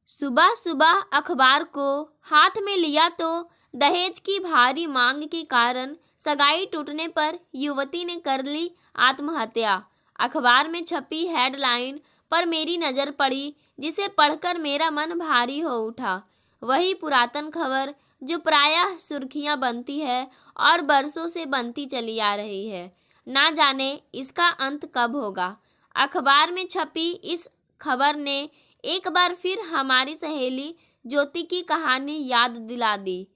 सुबह सुबह अखबार को हाथ में लिया तो दहेज की भारी मांग के कारण सगाई टूटने पर युवती ने कर ली आत्महत्या। अखबार में छपी हेडलाइन पर मेरी नज़र पड़ी, जिसे पढ़कर मेरा मन भारी हो उठा। वही पुरातन खबर जो प्रायः सुर्खियां बनती है और बरसों से बनती चली आ रही है। ना जाने इसका अंत कब होगा। अखबार में छपी इस खबर ने एक बार फिर हमारी सहेली ज्योति की कहानी याद दिला दी।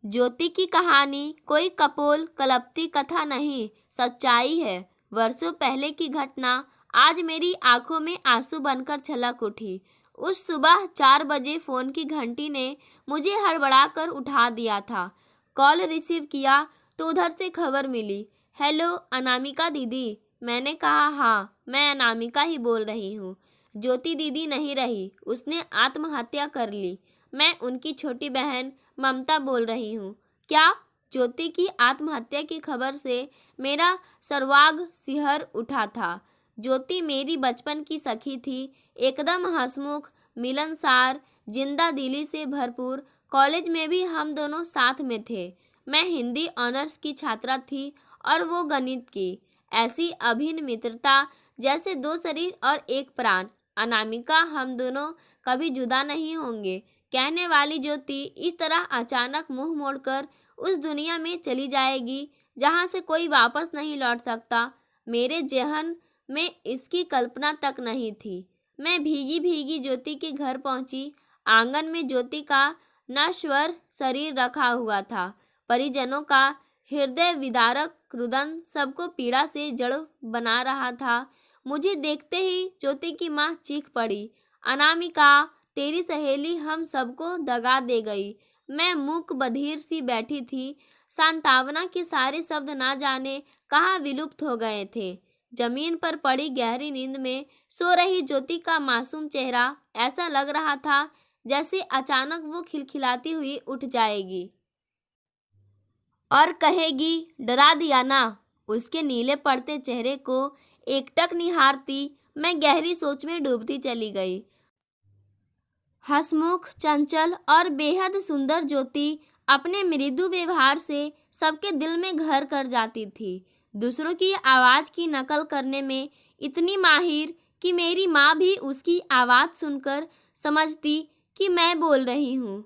ज्योति की कहानी कोई कपोल कल्पती कथा नहीं, सच्चाई है। वर्षों पहले की घटना आज मेरी आंखों में आंसू बनकर छलक उठी। उस सुबह 4 बजे फ़ोन की घंटी ने मुझे हड़बड़ाकर उठा दिया था। कॉल रिसीव किया तो उधर से खबर मिली। हेलो अनामिका दीदी। मैंने कहा हाँ, मैं अनामिका ही बोल रही हूँ। ज्योति दीदी नहीं रही, उसने आत्महत्या कर ली। मैं उनकी छोटी बहन ममता बोल रही हूँ। क्या? ज्योति की आत्महत्या की खबर से मेरा सर्वांग सिहर उठा था। ज्योति मेरी बचपन की सखी थी, एकदम हंसमुख, मिलनसार, जिंदा दिली से भरपूर। कॉलेज में भी हम दोनों साथ में थे। मैं हिंदी ऑनर्स की छात्रा थी और वो गणित की। ऐसी अभिन्न मित्रता, जैसे 2 शरीर और एक प्राण। अनामिका, हम दोनों कभी जुदा नहीं होंगे, कहने वाली ज्योति इस तरह अचानक मुंह मोड़कर उस दुनिया में चली जाएगी जहां से कोई वापस नहीं लौट सकता। मेरे ज़हन में इसकी कल्पना तक नहीं थी। मैं भीगी भीगी ज्योति के घर पहुंची। आंगन में ज्योति का नश्वर शरीर रखा हुआ था। परिजनों का हृदय विदारक रुदन सबको पीड़ा से जड़ बना रहा था। मुझे देखते ही ज्योति की माँ चीख पड़ी, अनामिका, तेरी सहेली हम सबको दगा दे गई। मैं मूक बधिर सी बैठी थी। सांत्वना के सारे शब्द ना जाने कहाँ विलुप्त हो गए थे। जमीन पर पड़ी गहरी नींद में सो रही ज्योति का मासूम चेहरा ऐसा लग रहा था जैसे अचानक वो खिलखिलाती हुई उठ जाएगी और कहेगी, डरा दिया ना। उसके नीले पड़ते चेहरे को एकटक निहारती मैं गहरी सोच में डूबती चली गई। हंसमुख, चंचल और बेहद सुंदर ज्योति अपने मृदु व्यवहार से सबके दिल में घर कर जाती थी। दूसरों की आवाज़ की नकल करने में इतनी माहिर कि मेरी माँ भी उसकी आवाज़ सुनकर समझती कि मैं बोल रही हूँ।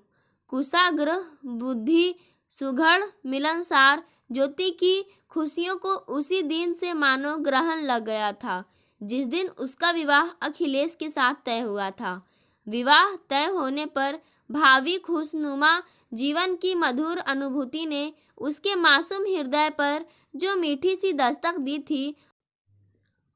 कुशाग्र बुद्धि, सुघड़, मिलनसार ज्योति की खुशियों को उसी दिन से मानो ग्रहण लग गया था जिस दिन उसका विवाह अखिलेश के साथ तय हुआ था। विवाह तय होने पर भावी खुशनुमा जीवन की मधुर अनुभूति ने उसके मासूम हृदय पर जो मीठी सी दस्तक दी थी,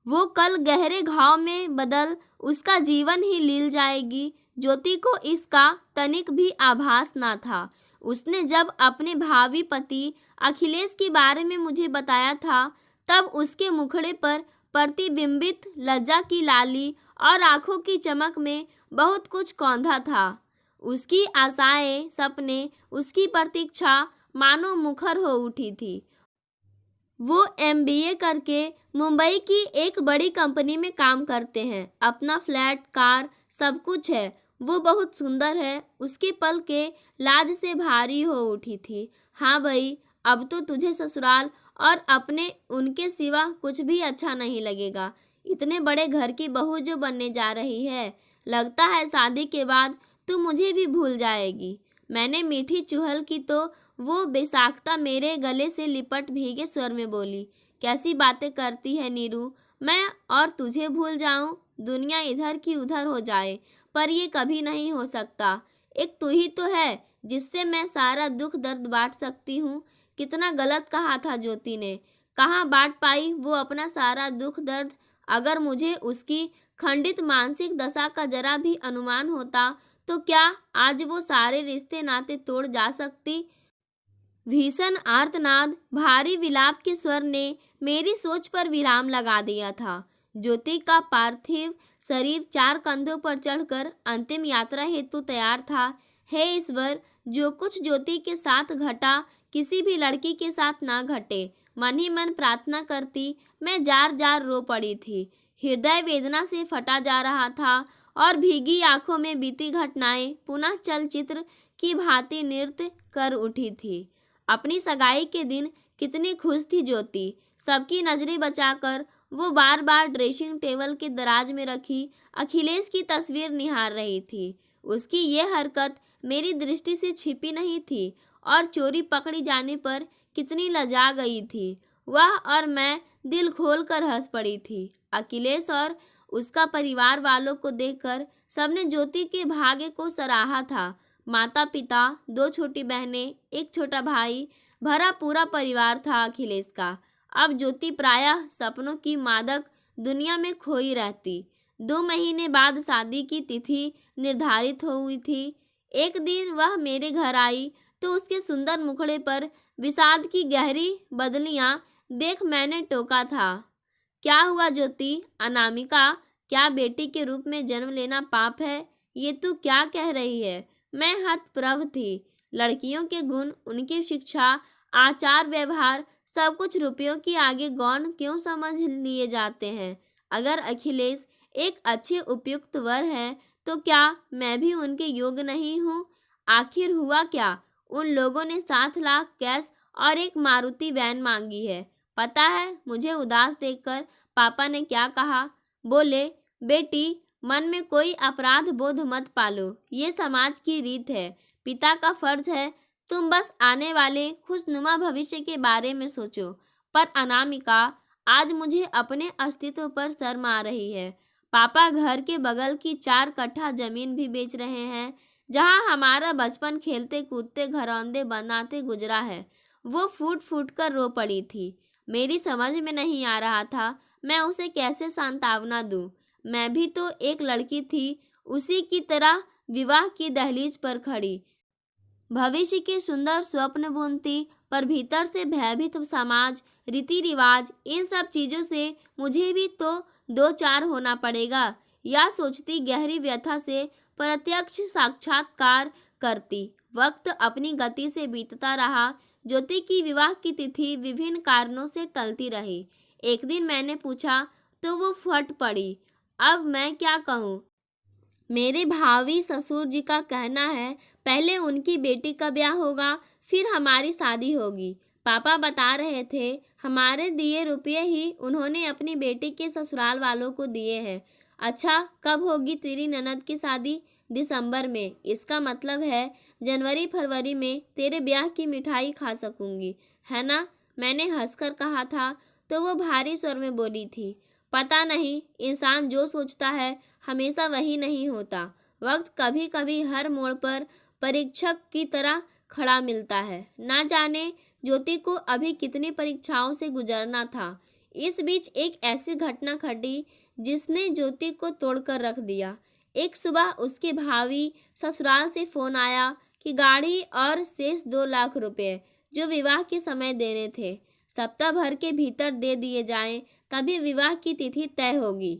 वो कल गहरे घाव में बदल उसका जीवन ही लील जाएगी। ज्योति को इसका तनिक भी आभास ना था। उसने जब अपने भावी पति अखिलेश के बारे में मुझे बताया था, तब उसके मुखड़े पर प्रतिबिंबित लज्जा की लाली और आंखों की चमक में बहुत कुछ कौंधा था। उसकी आशाएं, सपने, उसकी प्रतीक्षा मानो मुखर हो उठी थी। वो MBA करके मुंबई की एक बड़ी कंपनी में काम करते हैं। अपना फ्लैट, कार, सब कुछ है। वो बहुत सुंदर है। उसकी पलकें लाज से भारी हो उठी थी। हाँ भाई, अब तो तुझे ससुराल और अपने उनके सिवा कुछ भी अच्छा नहीं लगेगा। इतने बड़े घर की बहू जो बनने जा रही है, लगता है शादी के बाद तू मुझे भी भूल जाएगी। मैंने मीठी चुहल की तो वो बेसाख्ता मेरे गले से लिपट भीगे स्वर में बोली, कैसी बातें करती है नीरू, मैं और तुझे भूल जाऊं? दुनिया इधर की उधर हो जाए, पर ये कभी नहीं हो सकता। एक तू ही तो है जिससे मैं सारा दुख दर्द बांट सकती हूँ। कितना गलत कहा था ज्योति ने। कहाँ बांट पाई वो अपना सारा दुख दर्द। अगर मुझे उसकी खंडित मानसिक दशा का जरा भी अनुमान होता तो क्या आज वो सारे रिश्ते नाते तोड़ जा सकती? भीषण आर्तनाद, भारी विलाप के स्वर ने मेरी सोच पर विराम लगा दिया था। ज्योति का पार्थिव शरीर 4 कंधों पर चढ़कर अंतिम यात्रा हेतु तैयार था। हे ईश्वर, जो कुछ ज्योति के साथ घटा किसी भी लड़की के साथ ना घटे। मन ही मन प्रार्थना करती मैं जार जार रो पड़ी थी। हृदय वेदना से फटा जा रहा था और भीगी आंखों में बीती घटनाएं पुनः चलचित्र की भांति नृत्य कर उठी थी। अपनी सगाई के दिन कितनी खुश थी ज्योति। सबकी नजरें बचाकर वो बार बार ड्रेसिंग टेबल के दराज में रखी अखिलेश की तस्वीर निहार रही थी। उसकी ये हरकत मेरी दृष्टि से छिपी नहीं थी और चोरी पकड़ी जाने पर कितनी लजा गई थी वह, और मैं दिल खोल कर हंस पड़ी थी। अखिलेश और उसका परिवार वालों को देखकर सबने ज्योति के भाग्य को सराहा था। माता पिता, 2 छोटी बहनें, 1 छोटा भाई, भरा पूरा परिवार था अखिलेश का। अब ज्योति प्रायः सपनों की मादक दुनिया में खोई रहती। 2 महीने बाद शादी की तिथि निर्धारित हुई थी। एक दिन वह मेरे घर आई तो उसके सुंदर मुखड़े पर विषाद की गहरी बदलियां देख मैंने टोका था, क्या हुआ ज्योति? अनामिका, क्या बेटी के रूप में जन्म लेना पाप है? ये तू क्या कह रही है? मैं हतप्रभ थी। लड़कियों के गुण, उनकी शिक्षा, आचार व्यवहार सब कुछ रुपयों की आगे गौण क्यों समझ लिए जाते हैं? अगर अखिलेश एक अच्छे उपयुक्त वर है तो क्या मैं भी उनके योग्य नहीं हूँ? आखिर हुआ क्या? उन लोगों ने 7 लाख कैश और एक मारुति वैन मांगी है। पता है मुझे उदास देखकर पापा ने क्या कहा? बोले, बेटी, मन में कोई अपराध बोध मत पालो, ये समाज की रीत है। पिता का फर्ज है तुम बस आने वाले खुशनुमा भविष्य के बारे में सोचो। पर अनामिका, आज मुझे अपने अस्तित्व पर शर्म आ रही है। पापा घर के बगल की 4 कट्ठा जमीन भी बेच रहे हैं जहां हमारा बचपन खेलते कूदते घरौंदे बनाते गुजरा है। वो फूट फूट कर रो पड़ी थी। मेरी समझ में नहीं आ रहा था मैं उसे कैसे सांत्वना दूं। मैं भी तो एक लड़की थी, उसी की तरह विवाह की दहलीज पर खड़ी, भविष्य के सुंदर स्वप्न बुनती, पर भीतर से भयभीत समाज, रीति रिवाज, इन सब चीज़ों से मुझे भी तो 2-4 होना पड़ेगा। या सोचती गहरी व्यथा से प्रत्यक्ष साक्षात्कार करती। वक्त अपनी गति से बीतता रहा। ज्योति की विवाह की तिथि विभिन्न कारणों से टलती रही। एक दिन मैंने पूछा तो वो फट पड़ी, अब मैं क्या कहूँ? मेरे भावी ससुर जी का कहना है पहले उनकी बेटी का ब्याह होगा, फिर हमारी शादी होगी। पापा बता रहे थे हमारे दिए रुपये ही उन्होंने अपनी बेटी के ससुराल वालों को दिए हैं। अच्छा, कब होगी तेरी ननद की शादी? दिसंबर में। इसका मतलब है जनवरी फरवरी में तेरे ब्याह की मिठाई खा सकूंगी, है ना? मैंने हंसकर कहा था तो वो भारी स्वर में बोली थी, पता नहीं, इंसान जो सोचता है हमेशा वही नहीं होता। वक्त कभी कभी हर मोड़ पर परीक्षक की तरह खड़ा मिलता है। ना जाने ज्योति को अभी कितनी परीक्षाओं से गुजरना था। इस बीच एक ऐसी घटना घटी जिसने ज्योति को तोड़कर रख दिया। एक सुबह उसके भावी ससुराल से फोन आया कि गाड़ी और शेष 2 लाख रुपए जो विवाह के समय देने थे, सप्ताह भर के भीतर दे दिए जाएं, तभी विवाह की तिथि तय होगी।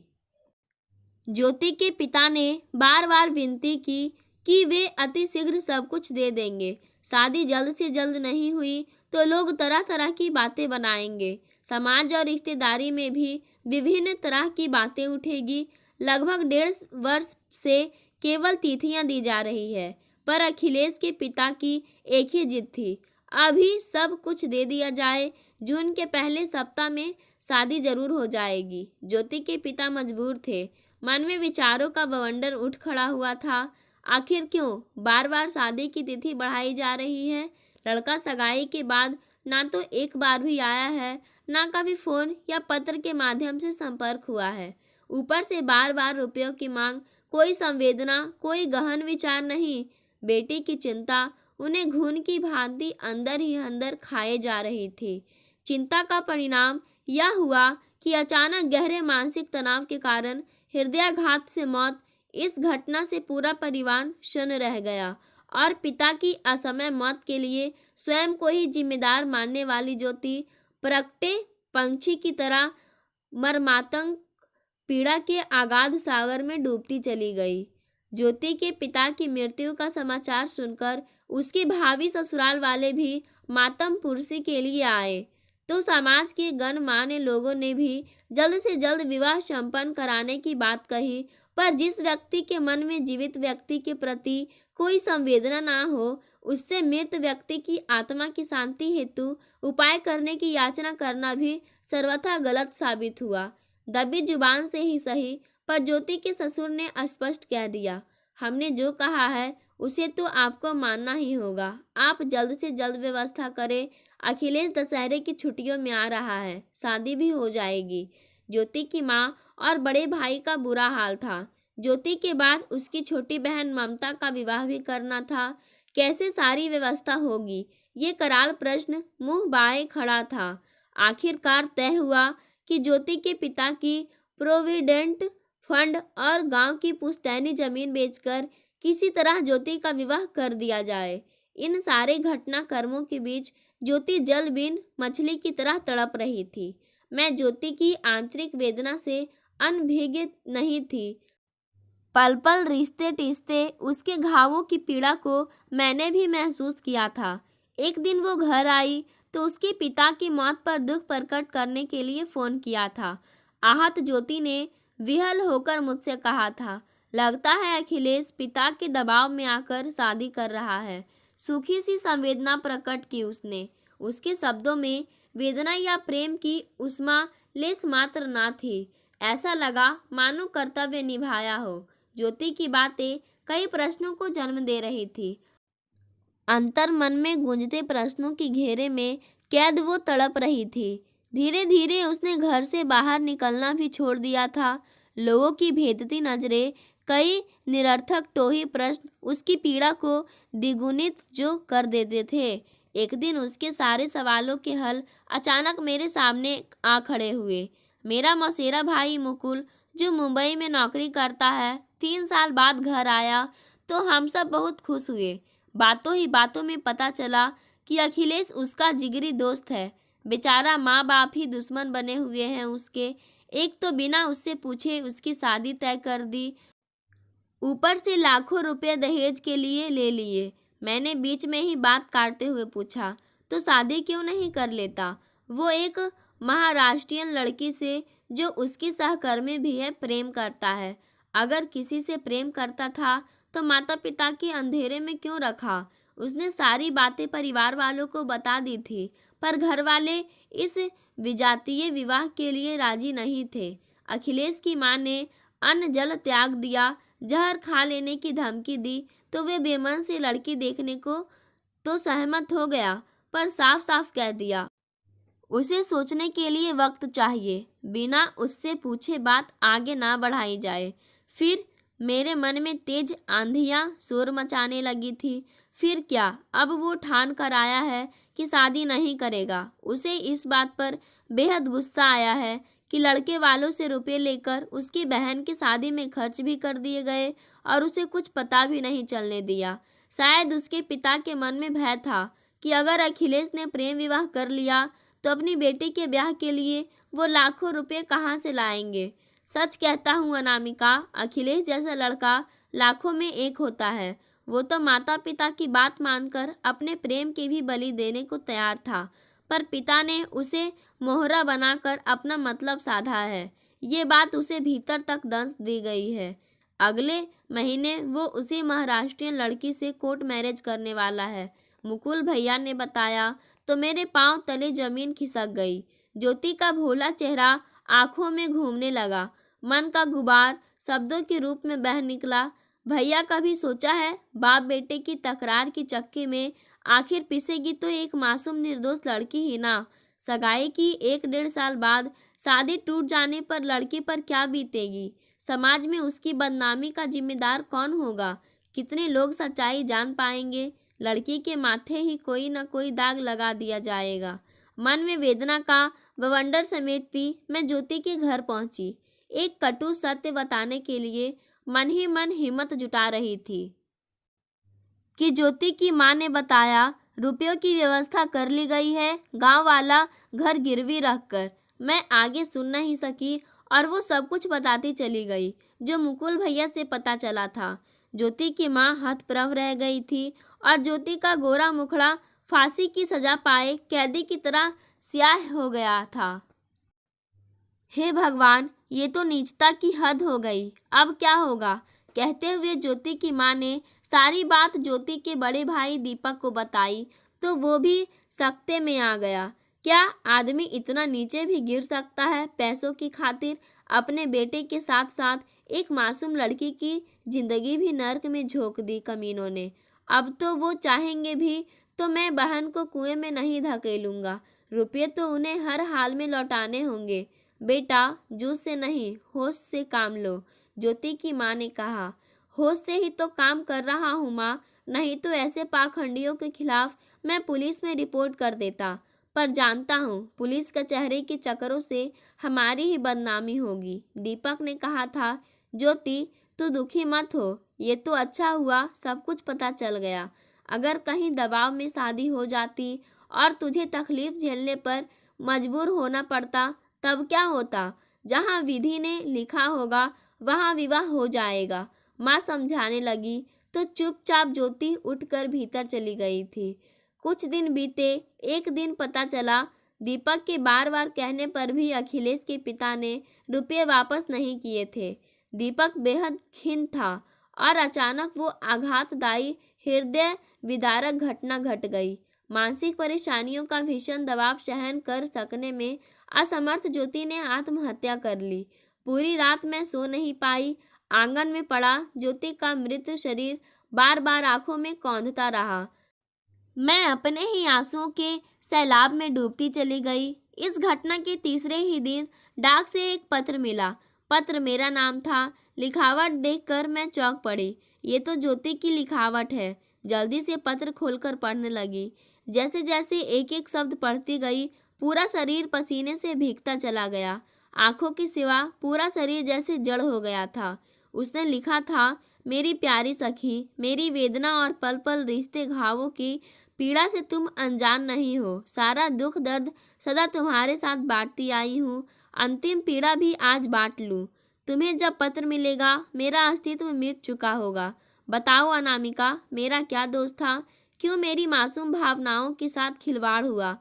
ज्योति के पिता ने बार बार विनती की कि वे अति शीघ्र सब कुछ दे देंगे। शादी जल्द से जल्द नहीं हुई तो लोग तरह तरह की बातें बनाएंगे। समाज और रिश्तेदारी में भी विभिन्न तरह की बातें उठेगी। लगभग 1.5 वर्ष से केवल तिथियां दी जा रही है, पर अखिलेश के पिता की एक ही जिद थी, अभी सब कुछ दे दिया जाए, जून के पहले सप्ताह में शादी जरूर हो जाएगी। ज्योति के पिता मजबूर थे। मन में विचारों का बवंडर उठ खड़ा हुआ था। आखिर क्यों बार बार शादी की तिथि बढ़ाई जा रही है? लड़का सगाई के बाद ना तो एक बार भी आया है, ना कभी फोन या पत्र के माध्यम से संपर्क हुआ है। ऊपर से बार बार रुपयों की मांग, कोई संवेदना, कोई गहन विचार नहीं। बेटी की चिंता उन्हें घून की भांति अंदर ही अंदर खाए जा रही थी। चिंता का परिणाम यह हुआ कि अचानक गहरे मानसिक तनाव के कारण हृदयाघात से मौत। इस घटना से पूरा परिवार शन्न रह गया और पिता की असमय मौत के लिए स्वयं को ही जिम्मेदार मानने वाली ज्योति प्रकटे पंछी की तरह मर्मांतक पीड़ा के अगाध सागर में डूबती चली गई। ज्योति के पिता की मृत्यु का समाचार सुनकर उसके भावी ससुराल वाले भी मातम पुरसी के लिए आए, तो समाज के गणमान्य लोगों ने भी जल्द से जल्द विवाह संपन्न कराने की बात कही, पर जिस व्यक्ति के मन में जीवित व्यक्ति के प्रति कोई संवेदना ना हो, उससे मृत व्यक्ति की आत्मा की शांति हेतु उपाय करने की याचना करना भी सर्वथा गलत साबित हुआ। दबी जुबान से ही सही, पर ज्योति के ससुर ने स्पष्ट कह दिया, हमने जो कहा है उसे तो आपको मानना ही होगा। आप जल्द से जल्द व्यवस्था करें। अखिलेश दशहरे की छुट्टियों में आ रहा है, शादी भी हो जाएगी। ज्योति की माँ और बड़े भाई का बुरा हाल था। ज्योति के बाद उसकी छोटी बहन ममता का विवाह भी करना था। कैसे सारी व्यवस्था होगी, ये कराल प्रश्न मुंह बाए खड़ा था। आखिरकार तय हुआ कि ज्योति के पिता की प्रोविडेंट फंड और गांव की पुश्तैनी जमीन बेचकर किसी तरह ज्योति का विवाह कर दिया जाए। इन सारे घटनाक्रमों के बीच ज्योति जल बिन मछली की तरह तड़प रही थी। मैं ज्योति की आंतरिक वेदना से अनभिज्ञ नहीं थी। पल पल रिश्ते टिश्ते उसके घावों की पीड़ा को मैंने भी महसूस किया था। एक दिन वो घर आई तो उसके पिता की मौत पर दुख प्रकट करने के लिए फ़ोन किया था। आहत ज्योति ने विह्वल होकर मुझसे कहा था, लगता है अखिलेश पिता के दबाव में आकर शादी कर रहा है। सूखी सी संवेदना प्रकट की उसने। उसके शब्दों में वेदना या प्रेम की उष्मा लेस मात्र ना थी। ऐसा लगा मानो कर्तव्य निभाया हो। ज्योति की बातें कई प्रश्नों को जन्म दे रही थी। अंतर मन में गूंजते प्रश्नों की घेरे में कैद वो तड़प रही थी। धीरे धीरे उसने घर से बाहर निकलना भी छोड़ दिया था। लोगों की भेदती नजरें, कई निरर्थक टोही प्रश्न उसकी पीड़ा को द्विगुणित जो कर देते थे। एक दिन उसके सारे सवालों के हल अचानक मेरे सामने आ खड़े हुए। मेरा मौसेरा भाई मुकुल, जो मुंबई में नौकरी करता है, 3 साल बाद घर आया तो हम सब बहुत खुश हुए। बातों ही बातों में पता चला कि अखिलेश उसका जिगरी दोस्त है। बेचारा माँ बाप ही दुश्मन बने हुए हैं उसके। एक तो बिना उससे पूछे उसकी शादी तय कर दी, ऊपर से लाखों रुपए दहेज के लिए ले लिए। मैंने बीच में ही बात काटते हुए पूछा, तो शादी क्यों नहीं कर लेता? वो एक महाराष्ट्रियन लड़की से, जो उसकी सहकर्मी भी है, प्रेम करता है। अगर किसी से प्रेम करता था तो माता पिता के अंधेरे में क्यों रखा? उसने सारी बातें परिवार वालों को बता दी थी, पर घर वाले इस विजातीय विवाह के लिए राजी नहीं थे। अखिलेश की माँ ने अन्न जल त्याग दिया, जहर खा लेने की धमकी दी तो वे बेमन से लड़की देखने को तो सहमत हो गया, पर साफ साफ कह दिया उसे सोचने के लिए वक्त चाहिए, बिना उससे पूछे बात आगे ना बढ़ाई जाए। फिर मेरे मन में तेज आंधियां शोर मचाने लगी थी। फिर क्या, अब वो ठान कर आया है कि शादी नहीं करेगा। उसे इस बात पर बेहद गुस्सा आया है कि लड़के वालों से रुपए लेकर उसकी बहन की शादी में खर्च भी कर दिए गए और उसे कुछ पता भी नहीं चलने दिया। शायद उसके पिता के मन में भय था कि अगर अखिलेश ने प्रेम विवाह कर लिया तो अपनी बेटी के ब्याह के लिए वो लाखों रुपए कहाँ से लाएंगे। सच कहता हूँ अनामिका, अखिलेश जैसा लड़का लाखों में एक होता है। वो तो माता पिता की बात मानकर अपने प्रेम की भी बलि देने को तैयार था, पर पिता ने उसे मोहरा बनाकर अपना मतलब साधा है। ये बात उसे भीतर तक दंश दी गई है। अगले महीने वो उसी महाराष्ट्रियन लड़की से कोर्ट मैरिज करने वाला है। मुकुल भैया ने बताया तो मेरे पांव तले जमीन खिसक गई। ज्योति का भोला चेहरा आंखों में घूमने लगा। मन का गुबार शब्दों के रूप में बह निकला। भैया कभी सोचा है, बाप बेटे की तकरार की चक्की में आखिर पिसेगी तो एक मासूम निर्दोष लड़की ही ना। सगाई की 1-1.5 साल बाद शादी टूट जाने पर लड़की पर क्या बीतेगी? समाज में उसकी बदनामी का जिम्मेदार कौन होगा? कितने लोग सच्चाई जान पाएंगे? लड़की के माथे ही कोई न कोई दाग लगा दिया जाएगा। मन में वेदना का बवंडर समेटती मैं ज्योति के घर पहुंची। एक कटु सत्य बताने के लिए मन ही मन हिम्मत जुटा रही थी कि ज्योति की माँ ने बताया रुपयों की व्यवस्था कर ली गई है, गांव वाला घर गिरवी रखकर। मैं आगे सुन नहीं सकी और वो सब कुछ बताती चली गई जो मुकुल भैया से पता चला था। ज्योति की माँ हतप्रभ रह गई थी और ज्योति का गोरा मुखड़ा फांसी की सजा पाए कैदी की तरह स्याह हो गया था। हे भगवान, ये तो नीचता की हद हो गई। अब क्या होगा? कहते हुए ज्योति की माँ ने सारी बात ज्योति के बड़े भाई दीपक को बताई तो वो भी सकते में आ गया। क्या आदमी इतना नीचे भी गिर सकता है पैसों की खातिर? अपने बेटे के साथ साथ एक मासूम लड़की की जिंदगी भी नर्क में झोंक दी कमीनों ने। अब तो वो चाहेंगे भी तो मैं बहन को कुएं में नहीं धकेलूंगा। रुपये तो उन्हें हर हाल में लौटाने होंगे। बेटा, जूझ से नहीं, होश से काम लो, ज्योति की माँ ने कहा। होश से ही तो काम कर रहा हूँ माँ, नहीं तो ऐसे पाखंडियों के खिलाफ मैं पुलिस में रिपोर्ट कर देता। पर जानता हूँ पुलिस कचहरी के चक्करों से हमारी ही बदनामी होगी। दीपक ने कहा था। ज्योति, तू दुखी मत हो, ये तो अच्छा हुआ सब कुछ पता चल गया। अगर कहीं दबाव में शादी हो जाती और तुझे तकलीफ झेलने पर मजबूर होना पड़ता तब क्या होता? जहाँ विधि ने लिखा होगा वहाँ विवाह हो जाएगा। माँ समझाने लगी तो चुपचाप ज्योति उठकर भीतर चली गई थी। कुछ दिन बीते। एक दिन पता चला दीपक के बार बार कहने पर भी अखिलेश के पिता ने रुपये वापस नहीं किए थे। दीपक बेहद खिन्न था और अचानक वो आघातदायी हृदय विदारक घटना घट गई। मानसिक परेशानियों का भीषण दबाव सहन कर सकने में असमर्थ ज्योति ने आत्महत्या कर ली। पूरी रात मैं सो नहीं पाई। आंगन में पड़ा ज्योति का मृत शरीर बार बार आंखों में कौंधता रहा। मैं अपने ही आंसुओं के सैलाब में डूबती चली गई। इस घटना के तीसरे ही दिन डाक से एक पत्र मिला। पत्र मेरा नाम था। लिखावट देखकर मैं चौंक पड़ी। ये तो ज्योति की लिखावट है। जल्दी से पत्र खोलकर पढ़ने लगी। जैसे जैसे एक एक शब्द पढ़ती गई पूरा शरीर पसीने से भीगता चला गया। आंखों के सिवा पूरा शरीर जैसे जड़ हो गया था। उसने लिखा था, मेरी प्यारी सखी, मेरी वेदना और पल पल रिश्ते घावों की पीड़ा से तुम अनजान नहीं हो। सारा दुख दर्द सदा तुम्हारे साथ बांटती आई हूँ। अंतिम पीड़ा भी आज बांट लूँ। तुम्हें जब पत्र मिलेगा मेरा अस्तित्व मिट चुका होगा। बताओ अनामिका, मेरा क्या दोष था? क्यों मेरी मासूम भावनाओं के साथ खिलवाड़ हुआ?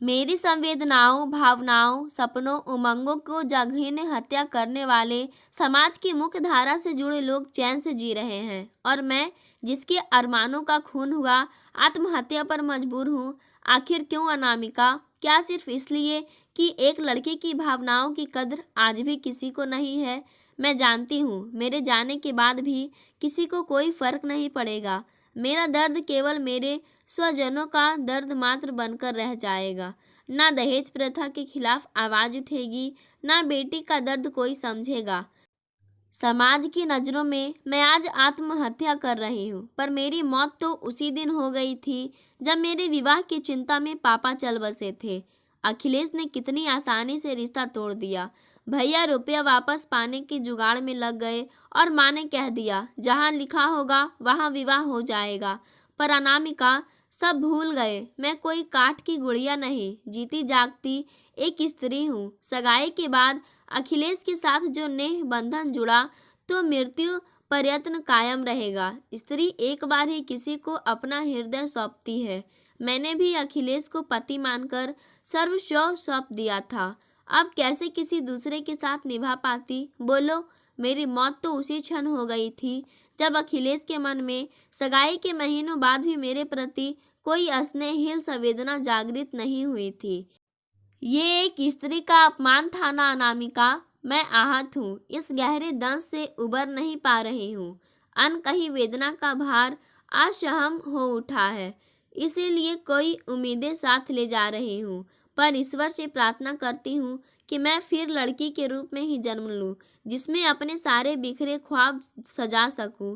मेरी संवेदनाओं, भावनाओं, सपनों, उमंगों को जघन्य हत्या करने वाले समाज की मुख्य धारा से जुड़े लोग चैन से जी रहे हैं और मैं, जिसके अरमानों का खून हुआ, आत्महत्या पर मजबूर हूँ। आखिर क्यों अनामिका? क्या सिर्फ इसलिए कि एक लड़की की भावनाओं की कद्र आज भी किसी को नहीं है? मैं जानती हूँ मेरे जाने के बाद भी किसी को कोई फर्क नहीं पड़ेगा। मेरा दर्द केवल मेरे स्वजनों का दर्द मात्र बनकर रह जाएगा। ना दहेज प्रथा के खिलाफ आवाज उठेगी, ना बेटी का दर्द कोई समझेगा। समाज की नज़रों में मैं आज आत्महत्या कर रही हूँ, पर मेरी मौत तो उसी दिन हो गई थी जब मेरे विवाह की चिंता में पापा चल बसे थे। अखिलेश ने कितनी आसानी से रिश्ता तोड़ दिया। भैया रुपया वापस पाने के जुगाड़ में लग गए और माँ ने कह दिया, जहाँ लिखा होगा वहाँ विवाह हो जाएगा। पर अनामिका, सब भूल गए। मैं कोई काठ की गुड़िया नहीं, जीती जागती एक स्त्री हूँ। सगाई के बाद अखिलेश के साथ जो नेह बंधन जुड़ा तो मृत्यु पर्यंत कायम रहेगा। स्त्री एक बार ही किसी को अपना हृदय सौंपती है। मैंने भी अखिलेश को पति मानकर सर्वस्व सौंप दिया था। अब कैसे किसी दूसरे के साथ निभा पाती? बोलो। मेरी मौत तो उसी क्षण हो गई थी जब अखिलेश के मन में सगाई के महीनों बाद भी मेरे प्रति कोई स्नेहहीन संवेदना जागृत नहीं हुई थी। ये एक स्त्री का अपमान था ना अनामिका? मैं आहत हूँ। इस गहरे दंश से उबर नहीं पा रही हूँ। अनकही वेदना का भार असहम हो उठा है। इसीलिए कोई उम्मीदें साथ ले जा रही हूँ। पर ईश्वर से प्रार्थना करती हूँ कि मैं फिर लड़की के रूप में ही जन्म लूँ, जिसमें अपने सारे बिखरे ख्वाब सजा सकूँ।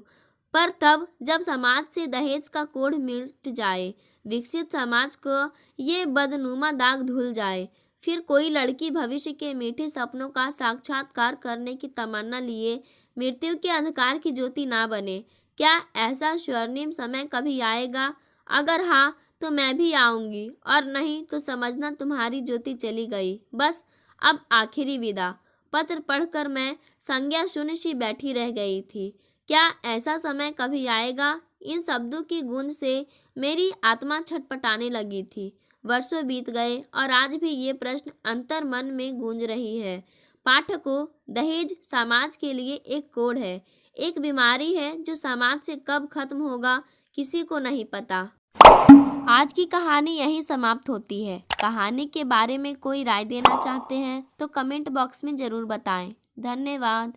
पर तब जब समाज से दहेज का कोढ़ मिट जाए, विकसित समाज को ये बदनुमा दाग धुल जाए, फिर कोई लड़की भविष्य के मीठे सपनों का साक्षात्कार करने की तमन्ना लिए मृत्यु के अंधकार की ज्योति ना बने। क्या ऐसा स्वर्णिम समय कभी आएगा? अगर हाँ तो मैं भी आऊँगी, और नहीं तो समझना तुम्हारी ज्योति चली गई। बस अब आखिरी विदा। पत्र पढ़कर मैं संज्ञा शून्य सी बैठी रह गई थी। क्या ऐसा समय कभी आएगा? इन शब्दों की गूंज से मेरी आत्मा छटपटाने लगी थी। वर्षों बीत गए और आज भी ये प्रश्न अंतर मन में गूंज रही है। पाठकों, दहेज समाज के लिए एक कोड है, एक बीमारी है जो समाज से कब खत्म होगा किसी को नहीं पता। आज की कहानी यहीं समाप्त होती है। कहानी के बारे में कोई राय देना चाहते हैं तो कमेंट बॉक्स में ज़रूर बताएं। धन्यवाद।